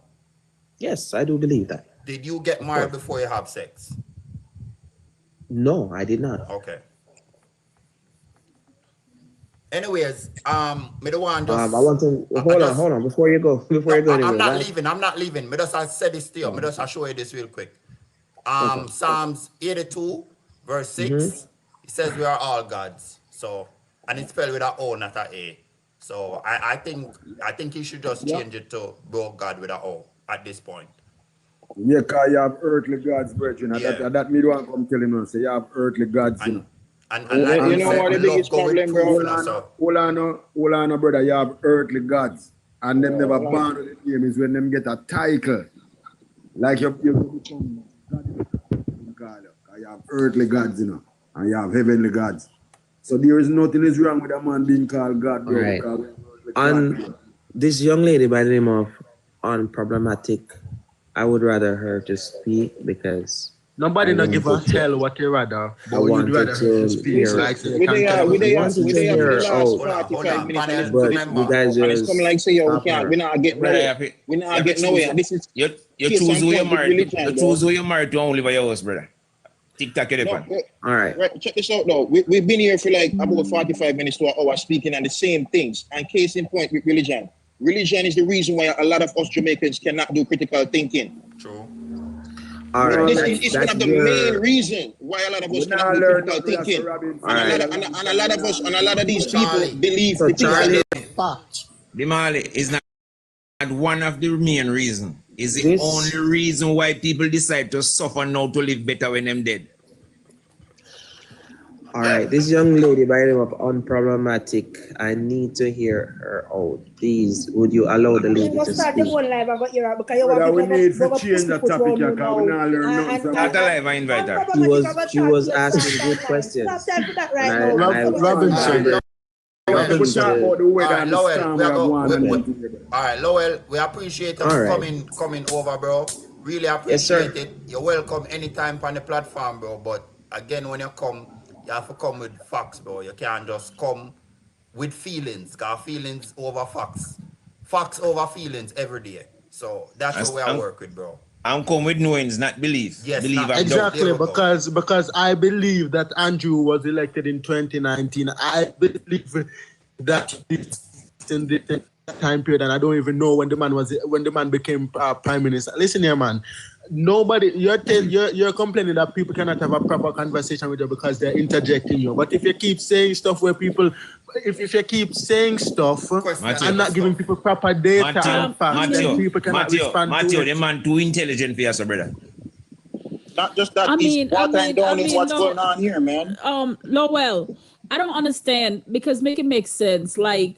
Yes, I do believe that. Did you get Of married course. before you have sex? No, I did not. Okay. Anyways, me the one just I want to hold on before you go. Before you go I'm anywhere. not leaving. Me just I said this to you. Me just I show you this real quick. Okay. Psalms 82, verse 6. Mm-hmm. It says we are all gods. So, and it's spelled with a O, not a A. So I think you should just change it to bro God with a O at this point. Yeah, because you have earthly gods, brethren. And Yeah. that me don't come telling you. Say you have earthly gods, you know. And You like know you said, what the love biggest go with problem, bro? proof, you know, so. Hold on, brother. You have earthly gods. And them never Hold on. born with the name is when them get a title. Like you become God. You have earthly gods, you know. And you have heavenly gods. So there is nothing is wrong with a man being called God, bro. Right. Because And this young lady by the name of Unproblematic, I would rather her to speak because Nobody I not give a wanted to- hell what you rather, I but you'd wanted rather her to to speak. hear- Like, say, We there wanted to for the hear last her out. 45 minutes. Panel, But remember, you guys And it's just coming like say, yo, we stop can't, her. we not get nowhere. We not get nowhere. This is You case choose in who you're point with married. religion, You bro. choose who you're married to only by your house, brother. TikTok it no, upon. All right. right, check this out though. We've been here for like about 45 minutes to an hour speaking on the same things. And case in point with religion. Religion is the reason why a lot of us Jamaicans cannot do critical thinking. True. All right. It's one of the main reasons why a lot of us cannot do critical thinking. And a lot of us, and a lot of these people believe So the things that Charlie, they fact. Dimali is not one of the main reasons. Is the only reason why people decide to suffer now to live better when them dead. all right. This young lady by the name of Unproblematic, I need to hear her out. Please, would you allow the lady to Start the speak? one live. I got your because you Brother, want we need to go change the topic here because we not learn nothing from Start a live, I invite her. She was asking good questions. Stop time for that right And now. Robinson. We talk about the weather and the Lowell, storm we we are have go, one we, and we, one together. all right, Lowell, we appreciate you All right. coming over, bro. Really Yes, sir. appreciate it. You're welcome anytime on the platform, bro. But again, when you come, you have to come with facts, bro. You can't just come with feelings, because feelings over facts. Facts over feelings every day. So that's what we are work with, bro. I'm come with knowings, not belief. Yes, believe not- and Exactly, There we go. because I believe that Andrew was elected in 2019. I believe that in the time period, and I don't even know when the man became prime minister. Listen here, man. Nobody, you're complaining that people cannot have a proper conversation with you because they're interjecting you. But if you keep saying stuff where people, if you keep saying stuff and not giving people proper data and facts, then people cannot respond to Matthew, it. the man too intelligent for you, so brother. Not just that, he's watering down in what's going on here, man. Lowell, I don't understand because make it make sense. Like,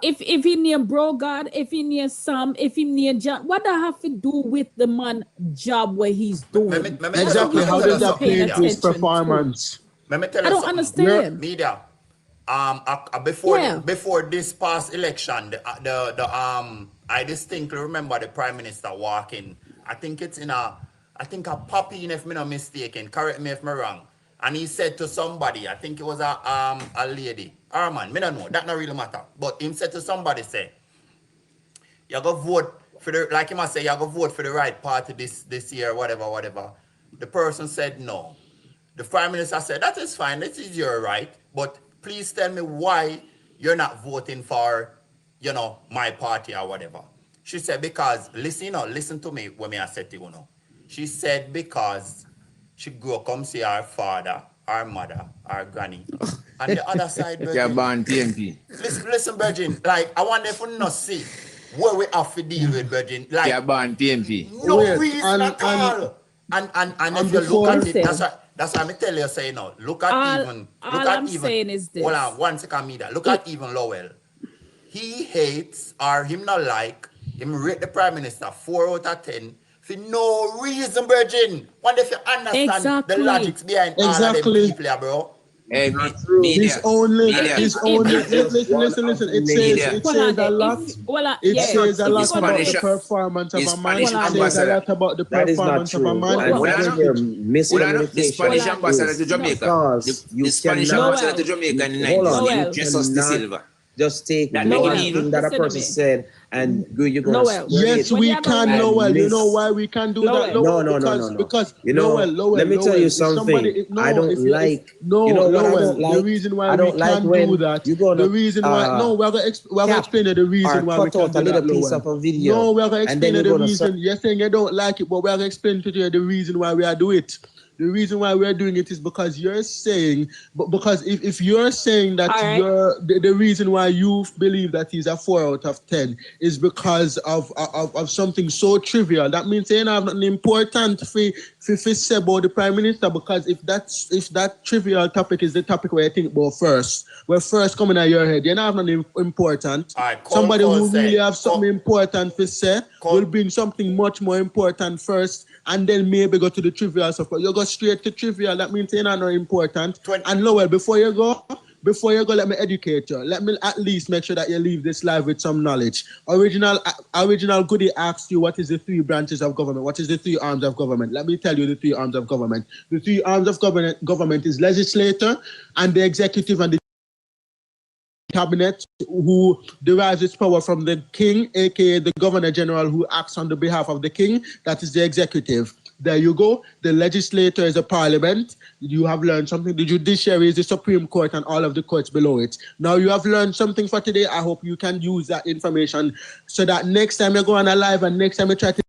if he near bro God, if he near Sam, if he near John, what that have to do with the man job where he's doing? Exactly, how does that play into his performance? Let me tell you I don't something. understand. Media. Before this past election, I distinctly remember the prime minister walking. I think a puppy, if me not mistaken. Correct me if me wrong. And he said to somebody, I think it was a lady, or a man, me don't know. That not really matter. But him said to somebody, say, you go vote for the, like he must say, you go vote for the right party this year, whatever. The person said no. The prime minister said, that is fine, this is your right, but please tell me why you're not voting for, my party or whatever. She said, because, listen to me when I said to you, She said, because she grew up come see her father, her mother, her granny. And the other side, Virgin. You're born TMP. Listen, Virgin, like, I wonder if we not see what we have to deal with, Virgin. Like, You're born TMP. no reason at all. And if you look at it, that's why I tell you, say, look at saying is this. Hold on, 1 second, Mida. Look at even Lowell. He hates, or him not like, him rate the Prime Minister 4 out of 10 for no reason, Virgin. Wonder if you understand the logics behind all of them people, bro. Media. It's only, Media. it's only, listen. It Media. says a lot. It says a lot about the Spanish- performance of the a man. Spanish It says a ambassador. lot about the That is not performance of a true. man. And Hold I on. think your The Spanish miscommunication ambassador to is Jamaica. because The you Spanish cannot. ambassador to Jamaica in the Hold 90s. on, Noel. you Jesus de cannot Silva. just take That make it one evil? thing that a Listen to person me. said and you're going Noel. to spread Yes, it. When we you have a can, right- Noel. You miss- know why we can do that, Noel. Lowell? No. Because You know, Lowell, let me tell you if somebody, something. I don't if like. no, You know what I Lowell, don't like? the reason why I we don't like can when do that, you gonna, the reason why, no, we're going to cap explain you the reason or why we cut can out a do little that, piece Lowell. of a video, No, we're going to and then explain you you're the gonna reason. You're saying you don't like it, but we're going to explain to you the reason why we are doing it. The reason why we're doing it is because you're saying, because if you're saying that All right. you're the reason why you believe that he's a 4 out of 10 is because of something so trivial, that means saying have nothing important for say about the Prime Minister, because if that trivial topic is the topic where you think about first, where first coming out your head, you don't have nothing important. All right, Somebody Cole who say- really have something important to say Cole- will bring something much more important first, and then maybe go to the trivial stuff. But you go straight to trivial, that means you're not important. And Lowell, before you go, let me educate you. Let me at least make sure that you leave this live with some knowledge. Original Goody asked you, what is the 3 branches of government? What is the 3 arms of government? Let me tell you the 3 arms of government. The 3 arms of government is legislature and the executive and the cabinet, who derives its power from the king, aka the governor general, who acts on the behalf of the king. That is the executive. There you go. The legislature is a parliament. You have learned something. The judiciary is the Supreme Court and all of the courts below it. Now you have learned something for today. I hope you can use that information so that next time you go on a live and next time you try to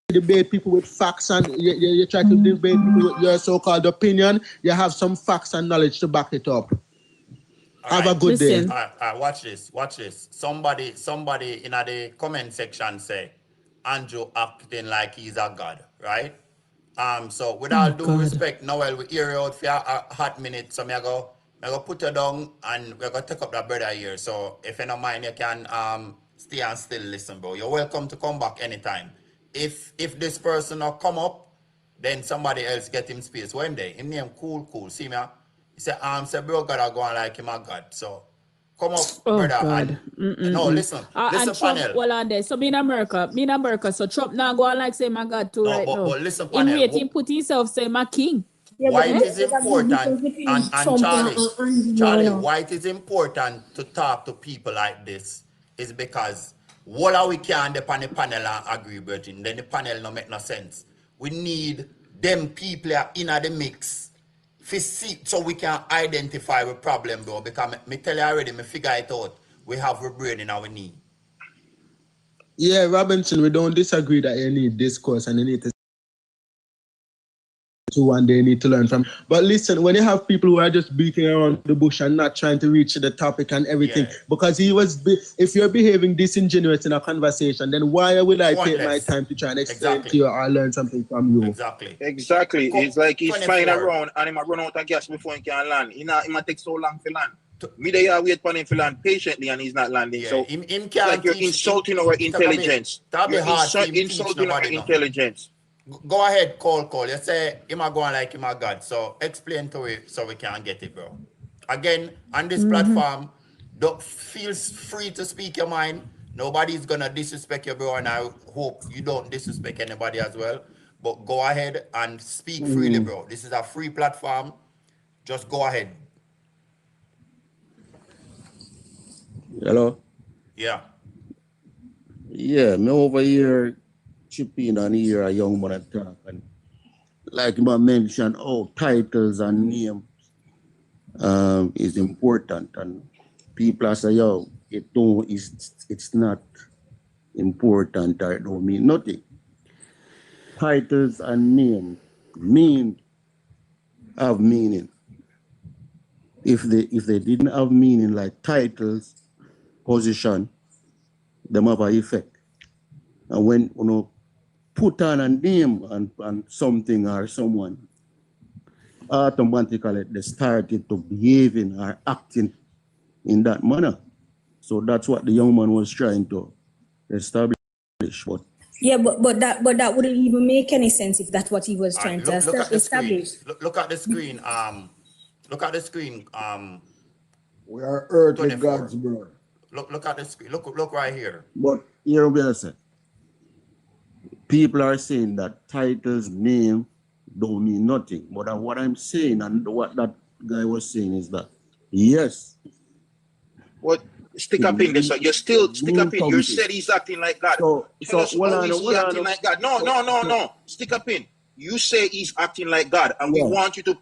debate people with facts and you try to debate people with your so-called opinion, you have some facts and knowledge to back it up. Have a good day. Listen. All right, watch this. Somebody in the comment section say, Andrew acting like he's a god, right? So with all due respect, Noel, we hear you out for a hot minute, so I go put you down and we're gonna take up that brother here. So if you don't mind, you can stay and still listen, bro. You're welcome to come back anytime. If this person not come up, then somebody else get him space. When they him name cool. See me? He said, say bro gotta go on like him a god. So come up, brother. God. No, listen And Trump, panel. well on there. So me in America. So Trump now go on like say my God too No, right now. but listen, In panel. waiting, put himself say my king. Why it is important, and Charlie, why it is important to talk to people like this is because what we can depend on the panel and agree, Virgin, then the panel no make no sense. We need them people in the mix so we can identify the problem, bro. Because me tell you already, me figure it out. We have a brain in our knee. Yeah, Robinson, we don't disagree that you need discourse and you need to and they need to learn from. But listen, when you have people who are just beating around the bush and not trying to reach the topic and everything, because if you're behaving disingenuous in a conversation, then why would I take my time to try and explain to you or learn something from you? Exactly. It's like he's 24. flying around and he might run out of gas before he can land. He might take so long to land. Me there wait for him to land patiently and he's not landing. So him it's like you're insulting our intelligence. You're insulting our intelligence. Go ahead, call. You say him a going like him a God. So explain to it so we can get it, bro. Again, on this platform, don't feel free to speak your mind. Nobody's gonna disrespect you, bro, and I hope you don't disrespect anybody as well. But go ahead and speak freely, bro. This is a free platform. Just go ahead. Hello? Yeah. Yeah, me over here chipping and hear a young man talk. And like I mentioned, titles and names is important. And people are saying, yo, it's not important or it don't mean nothing. Titles and names have meaning. If they didn't have meaning like titles, position, them have an effect. And when put on a name and something or someone, automatically they started to behaving or acting in that manner. So that's what the young man was trying to establish. But that wouldn't even make any sense if that's what he was trying to establish. Look at the screen. Look at the screen. We are earthly 24. gods, bro. Look at the screen. Look right here. But here we are saying, people are saying that titles, name don't mean nothing. But what I'm saying and what that guy was saying is that yes. What stick up in this? So you're still stick up in. You said he's acting like God. Tell us how is he acting like God? No. Stick up in. You say he's acting like God, and we want you to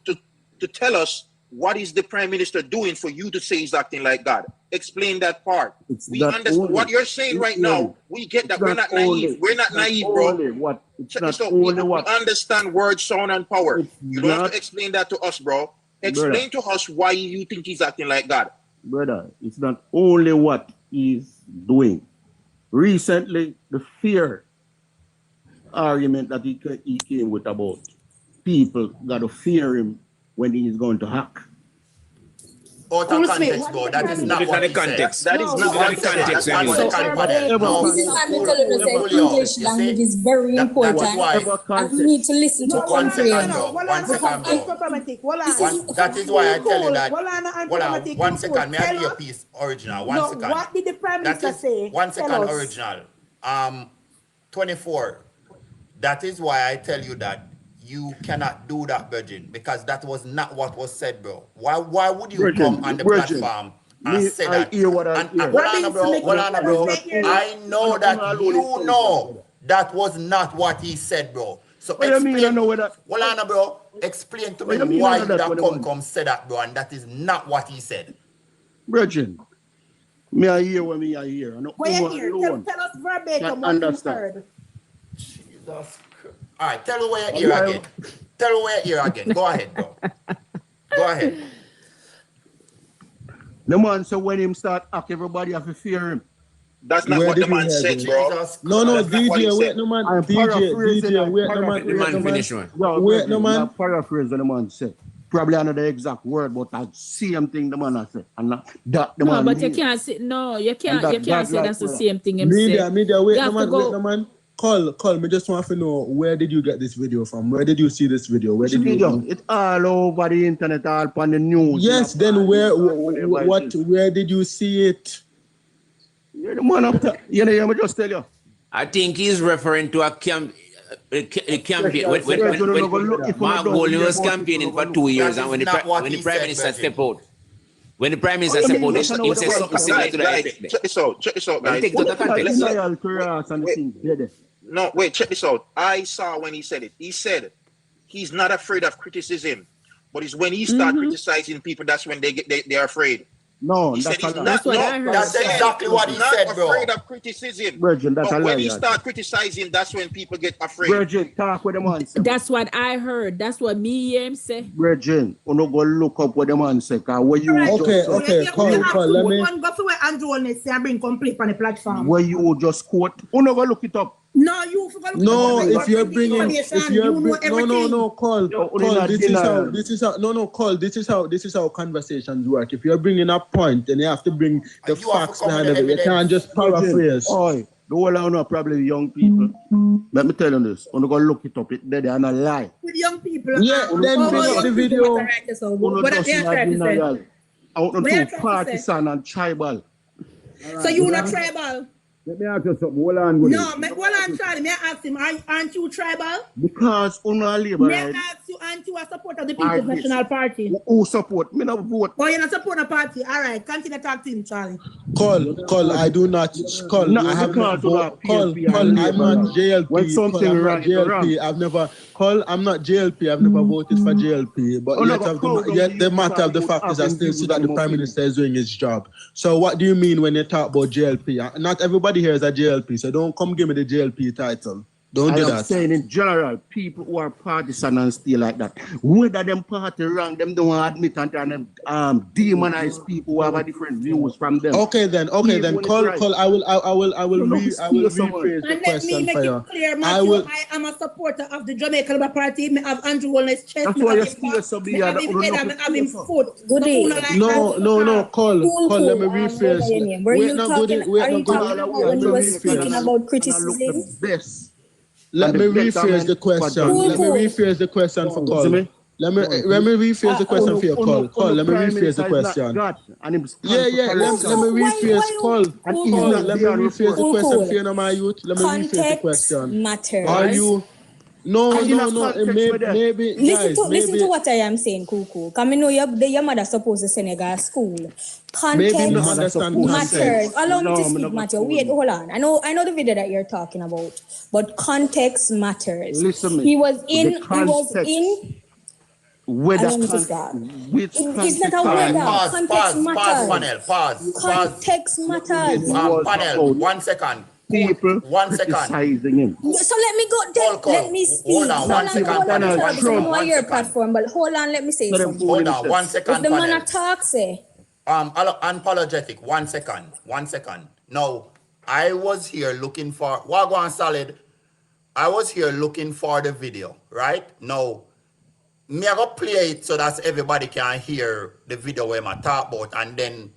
tell us what is the Prime Minister doing for you to say he's acting like God. Explain that part. We understand what you're saying right now. We get that. We're not naive. We're not naive, bro. Check this out. We understand word, sound, and power. You don't have to explain that to us, bro. Explain to us why you think he's acting like God. Brother, it's not only what he's doing. Recently, the fear argument that he came with about people got to fear him when he's going to hack. Out of context, bro. That is not what he said. That is not what he said. That's one second. This is why I'm telling you that English language is very important, and we need to listen to comprehend. One second, bro. That is why I tell you that. Hold on, 1 second. May I give you a piece original? 1 second. What did the Prime Minister say? 1 second original. 24. That is why I tell you that you cannot do that, Virgin, because that was not what was said, bro. Why would you Virgin, come on the Virgin, platform and say that? Hold on, bro. I know that you know that was not what he said, bro. So explain. Hold on, bro. Explain to me why that come said that, bro, and that is not what he said. Virgin, me I hear what me I hear. Tell us verbatim what you heard. Jesus. All right, tell her where you're here again. Tell her where you're here again. Go ahead, bro. Go ahead. The man said when him start act, everybody have to fear him. That's not what the man said, bro. No, DJ, wait, no man. DJ, wait, no man. Wait, no man. Paraphrase what the man said. Probably another exact word, but the same thing the man has said. And that the man. No, but you can't say you can't say that's the same thing him said. Media, wait, no man. Call. Me just want to know, where did you get this video from? Where did you see this video? Where did you? It's all over the internet, all on the news. Yes, then where did you see it? You're the man after. Let me just tell you. I think he's referring to a campaign. When Mark Golding was campaigning for 2 years, and when the Prime Minister stepped out. When the Prime Minister stepped out, he said something similar to that effect. Check this out, guys. No, wait, check this out. I saw when he said it. He said he's not afraid of criticism, but it's when he start criticizing people, that's when they're afraid. No, that's exactly what he said, bro. Afraid of criticism. Virgin, that's but when he start criticizing, that's when people get afraid. Virgin, talk with the man. That's what I heard. That's what me him say. Virgin, you no go look up what the man say. What you okay, call. Let me. Go to where Andrew Olney say and bring complete on the platform. Where you just quote. You no go look it up. No, you forgot. No, if you're bringing, call. This is how conversations work. If you're bringing a point, then you have to bring the facts behind it. You can't just paraphrase. The whole of them probably young people. Let me tell you this. I'm going to look it up. They're not lie. With young people. Yeah, then bring up the video. I want to do partisan and tribal. So you're not tribal? Let me ask you something. Hold on, Charlie. May I ask him, aren't you tribal? Because Labor. May I ask you, aren't you a supporter of the People's National Party? Who support? Me not vote. Oh, you're not support a party. All right, continue to talk to him, Charlie. Call. I do not call. No, I have not vote. Call. I'm not JLP. When something wrong, JLP. I've never call. I'm not JLP. I've never voted for JLP. But yet the matter of the fact is, I still see that the Prime Minister is doing his job. So what do you mean when you talk about JLP? Not everybody here is a JLP, so don't come give me the JLP title. Don't do that. I'm saying in general, people who are partisan and still like that, whether them party wrong, them don't admit and demonize people who have a different views from them. Okay then. Call. I will rephrase the question for you. I am a supporter of the Jamaica Labour Party. I have Andrew Olney's chest. That's why you still so be have him foot. Good day. No. Call. Let me rephrase. Were you talking about when you were speaking about criticism? Let me rephrase the question. Let me rephrase the question for call. Let me rephrase the question for you, Cole. Cole, let me rephrase the question. Yeah. Let me rephrase, Cole. Let me rephrase the question for you, my youth. Let me rephrase the question. Matters. Are you? No. Maybe, guys. Listen to what I am saying, Kuku. Because I know your mother supposed to send you to school. Context Maybe not understand matters. context. Allow me to speak, Matthew. Wait, hold on. I know the video that you're talking about, but context matters. Listen, He was in. Whether It's not a Alright, weather. pause, Context matters. panel, pause. Context matters. Panel, 1 second. People 1 second. criticizing him. So let me go. Cole, Let me speak. hold on, 1 second, panel. On your platform, but hold on. Let me say something. Hold on, 1 second, If the man panel. talk, say. Unapologetic, 1 second. Now, I was here looking for, Wagwan Solid, I was here looking for the video, right? Now, me I go play it so that everybody can hear the video where I talk about, and then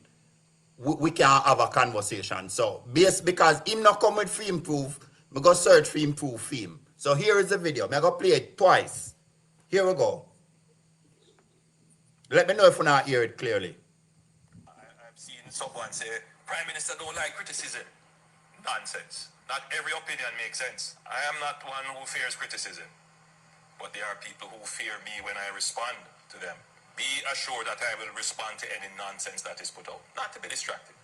we can have a conversation. So, because him not come with film proof, me go search for improve film. So here is the video. Me I go play it twice. Here we go. Let me know if you not hear it clearly. I've seen someone say, Prime Minister don't like criticism. Nonsense. Not every opinion makes sense. I am not one who fears criticism. But there are people who fear me when I respond to them. Be assured that I will respond to any nonsense that is put out. Not to be distracted.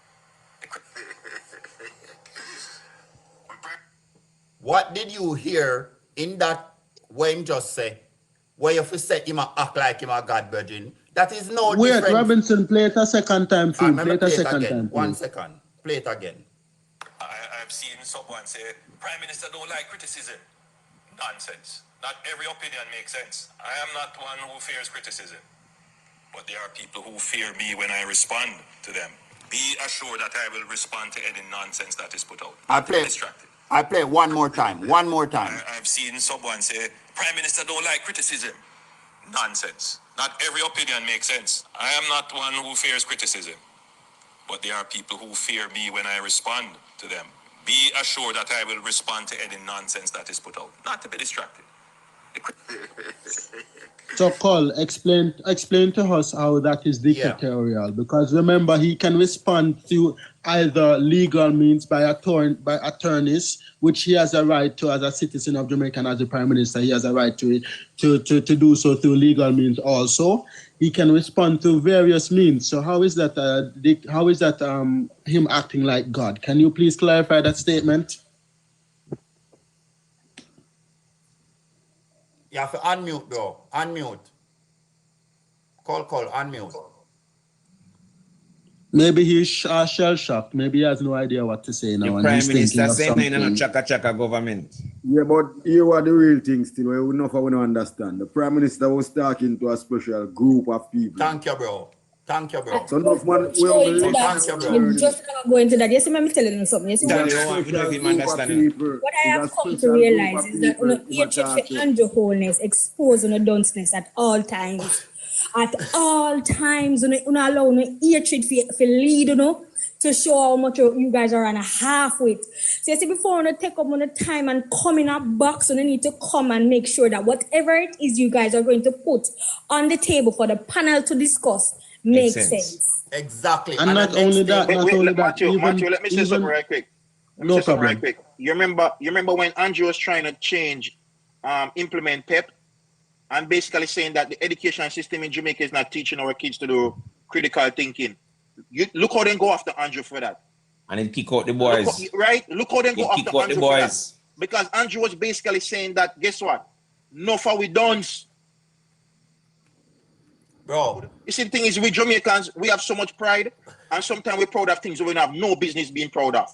What did you hear in that when just say, where you say him act like him a God virgin? That is no different. Wait, Robinson, play it a second time, please. Play it a second time. 1 second. Play it again. I've seen someone say, Prime Minister don't like criticism. Nonsense. Not every opinion makes sense. I am not one who fears criticism. But there are people who fear me when I respond to them. Be assured that I will respond to any nonsense that is put out. I play one more time. I've seen someone say, Prime Minister don't like criticism. Nonsense. Not every opinion makes sense. I am not one who fears criticism. But there are people who fear me when I respond to them. Be assured that I will respond to any nonsense that is put out. Not to be distracted. So, Cole, explain to us how that is dictatorial. Because remember, he can respond to either legal means by attorneys, which he has a right to as a citizen of Jamaica and as the Prime Minister. He has a right to do so through legal means also. He can respond through various means. So how is that him acting like God? Can you please clarify that statement? You have to unmute, bro. Unmute. Call, unmute. Maybe he's shell-shocked. Maybe he has no idea what to say now. The and Prime he's Minister thinking of saying in a something. chaka government. Yeah, but here are the real things still. We don't understand. The Prime Minister was talking to a special group of people. Thank you, bro. So enough man, Just go into that. Yes, I'm telling you something. Yes, what I have come to realize is that hatred for Andrew wholeness, expose dunceness at all times. At all times, allow hatred for lead, to show how much you guys are on a half with. So you see, before you take up on the time and come in a box, you need to come and make sure that whatever it is you guys are going to put on the table for the panel to discuss makes sense. Exactly. And not only that, Matthew, let me say something right quick. No problem. You remember when Andrew was trying to change, implement PEP, and basically saying that the education system in Jamaica is not teaching our kids to do critical thinking. Look how they go after Andrew for that. And then kick out the boys. Look how they go after Andrew for that. Because Andrew was basically saying that, guess what? No for we dons. Bro. You see, the thing is, we Jamaicans, we have so much pride, and sometimes we're proud of things we have no business being proud of.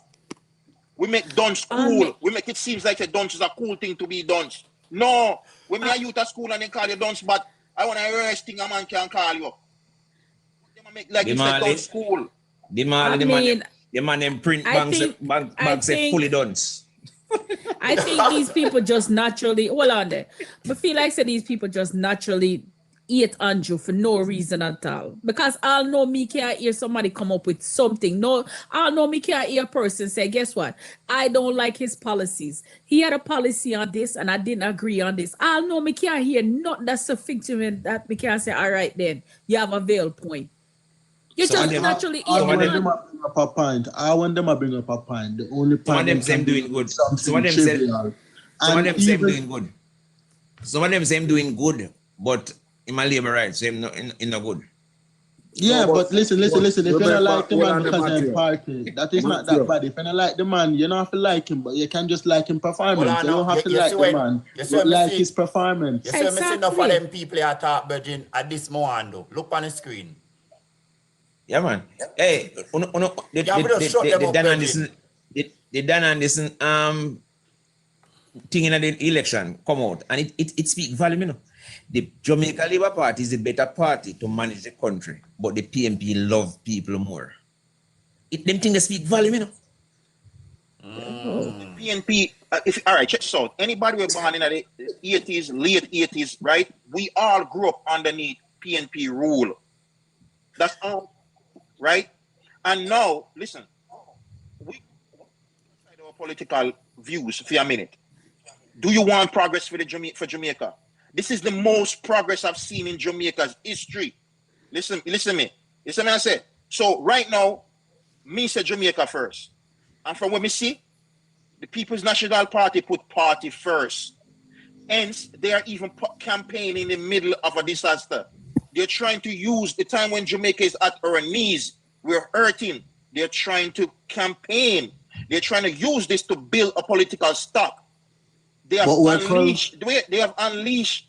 We make dons cool. We make it seem like a dons is a cool thing to be dons. No. When me a youth at school and they call you dons, but I want to arrest thing a man can call you. They make like it's like dons school. The man them print banks say fully dons. I think these people just naturally, hold on there. But feel like these people just naturally hate Andrew for no reason at all. Because I'll know me can't hear somebody come up with something. No, I'll know me can't hear a person say, guess what? I don't like his policies. He had a policy on this and I didn't agree on this. I'll know me can't hear not that's sufficient that me can't say, all right then, you have a veil point. You just naturally I want them to bring up a point. I want them to bring up a point. The only point them doing good. Some of them say doing good. Some of them say him doing good, but in my labor rights, him not good. Yeah, no, but listen. If you don't like the man because they're party, that is not that bad. If you don't like the man, you don't have to like him, but you can just like him performance. You don't have to like the man, but like his performance. You see, I'm seeing enough of them people are talk, Virgin, at this moment. Look on the screen. Yeah, man. Hey, they done on this thing in the election come out, and it speaks volume, you know. The Jamaica Labour Party is the better party to manage the country, but the PNP love people more. Them things they speak volume, you know. The PNP, all right, check this out. Anybody who was born in the 80s, late 80s, right? We all grew up underneath PNP rule. That's all, right? And now, listen, we decide our political views for a minute. Do you want progress for Jamaica? This is the most progress I've seen in Jamaica's history. Listen to me. Listen to me I say. So right now, me say Jamaica first. And from what me see, the People's National Party put party first. Hence, they are even campaigning in the middle of a disaster. They're trying to use the time when Jamaica is at our knees. We're hurting. They're trying to campaign. They're trying to use this to build a political stock. They have unleashed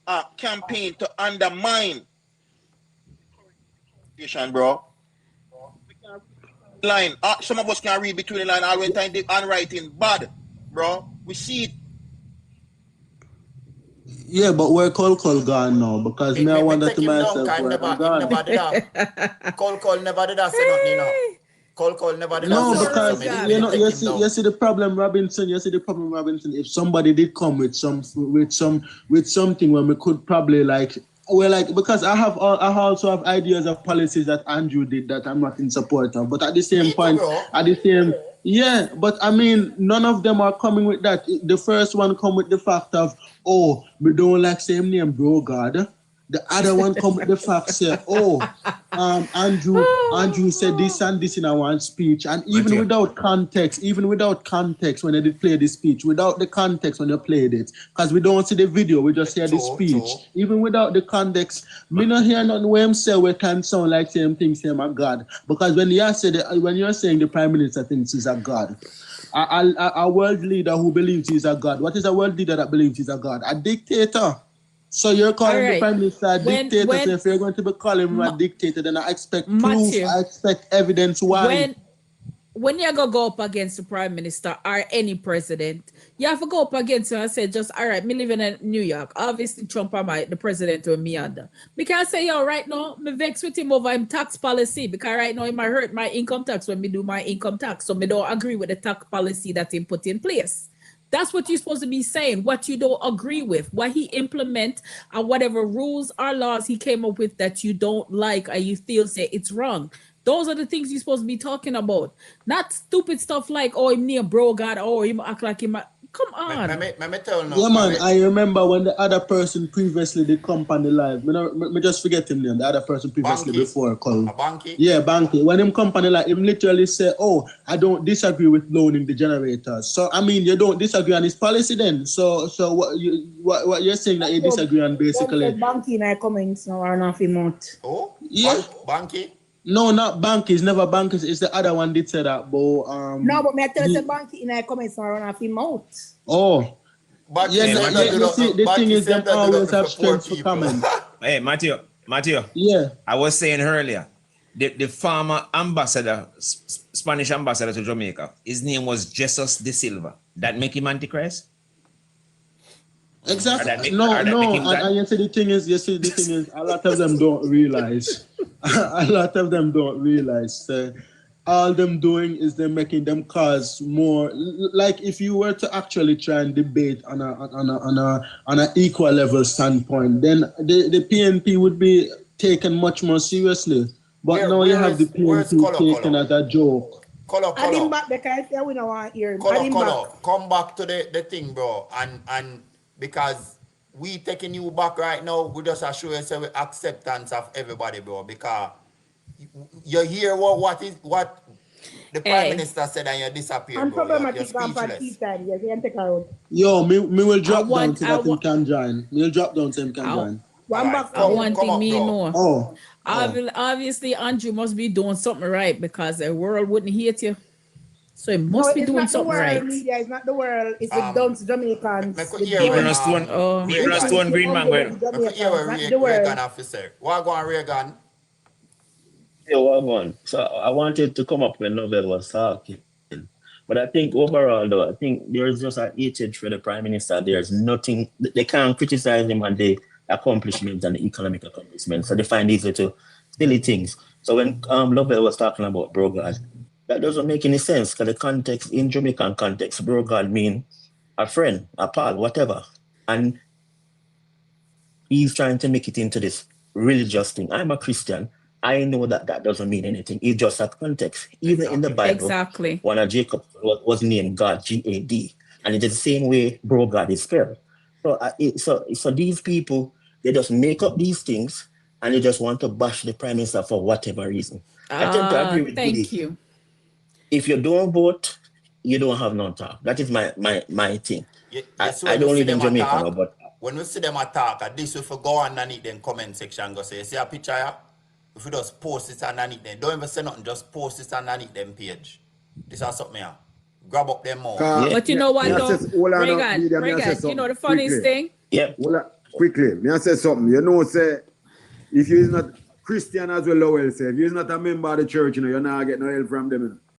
a campaign to undermine, bro. Line. Some of us can read between the line. All the time, the handwriting bad, bro. We see it. Yeah, but where Cole gone now? Because me I wonder to myself where gone. Cole never did that. Say nothing, you know. Cole never did that. No, because you see the problem, Robinson. If somebody did come with something where we could probably because I also have ideas of policies that Andrew did that I'm not in support of. But at the same point, but I mean, none of them are coming with that. The first one come with the fact of, we don't like same name, bro, God. The other one come with the fact say, Andrew said this and this in our speech. And even without context, when they did play the speech, without the context when they played it, because we don't see the video, we just hear the speech. Even without the context, me not hear nothing where him say we can sound like same thing, same a God. Because when you're saying the Prime Minister thinks he's a God, a world leader who believes he's a God. What is a world leader that believes he's a God? A dictator. So you're calling the Prime Minister a dictator. So if you're going to be calling him a dictator, then I expect proof, I expect evidence why. When you're going to go up against the Prime Minister or any president, you have to go up against him and say, just, all right, me living in New York. Obviously, Trump am the president of me under. Because say, right now, me vex with him over him tax policy. Because right now, he might hurt my income tax when me do my income tax. So me don't agree with the tax policy that he put in place. That's what you're supposed to be saying, what you don't agree with, what he implement, and whatever rules or laws he came up with that you don't like or you feel say it's wrong. Those are the things you're supposed to be talking about. Not stupid stuff like, him near bro God, him act like him. Come on. Let me tell you. Yeah, man, I remember when the other person previously did come on the live. Me just forget him name. The other person previously before called. Banky? Yeah, Banky. When him come on the live, him literally say, I don't disagree with loaning the generators. So, I mean, you don't disagree on his policy then. So what you're saying that you disagree on basically. Banky in our comments now are not remote. Oh? Yeah. Banky? No, not Banky. It's never Banky. It's the other one did say that, but No, but me I tell you, Banky in our comments now run off him out. Oh. But you see, the thing is them always have strength for comment. Hey, Matthew. Yeah. I was saying earlier, the former ambassador, Spanish ambassador to Jamaica, his name was Jesus de Silva. That make him Antichrist? Exactly. No. And you see, the thing is, a lot of them don't realize. all them doing is they're making them cause more. Like if you were to actually try and debate on an equal level standpoint, then the PNP would be taken much more seriously. But now you have the PNP taken as a joke. Add him back because we don't want to hear him. Add him back. Come back to the thing, bro. And because we taking you back right now, we just assure yourself with acceptance of everybody, bro. Because you hear what the Prime Minister said and you disappear, bro. You're speechless. Yo, me will drop down so that him can join. Me will drop down so him can join. One thing me know. Oh. Obviously, Andrew must be doing something right because the world wouldn't hate you. So he must be doing something right. Media, it's not the world, it's the dunce Jamaicans. Even a stone green man. Reagan officer. What going on, Reagan? Yeah, what going? So I wanted to come up when Nobel was talking. But I think overall, though, I think there's just an hatred for the Prime Minister. There's nothing, they can't criticize him on the accomplishments and the economic accomplishments. So they find these little silly things. So when Nobel was talking about bro God, that doesn't make any sense because the context, in Jamaican context, bro God mean a friend, a pal, whatever. And he's trying to make it into this religious thing. I'm a Christian. I know that doesn't mean anything. It's just a context. Even in the Bible, one of Jacob was named God, G-A-D. And it's the same way bro God is spelled. So these people, they just make up these things and they just want to bash the Prime Minister for whatever reason. I tend to agree with thank you. If you don't vote, you don't have no talk. That is my thing. I don't live in Jamaica now, but when we see them attack, at least if we go underneath them comment section, go say, see a picture here? If we just post it underneath them, don't even say nothing, just post it underneath them page. This is something here. Grab up them more. But you know what though? Reagan, you know the funniest thing? Yeah. Quickly, may I say something? You know, say, if you're not Christian as well, say, if you're not a member of the church, you're not getting no help from them.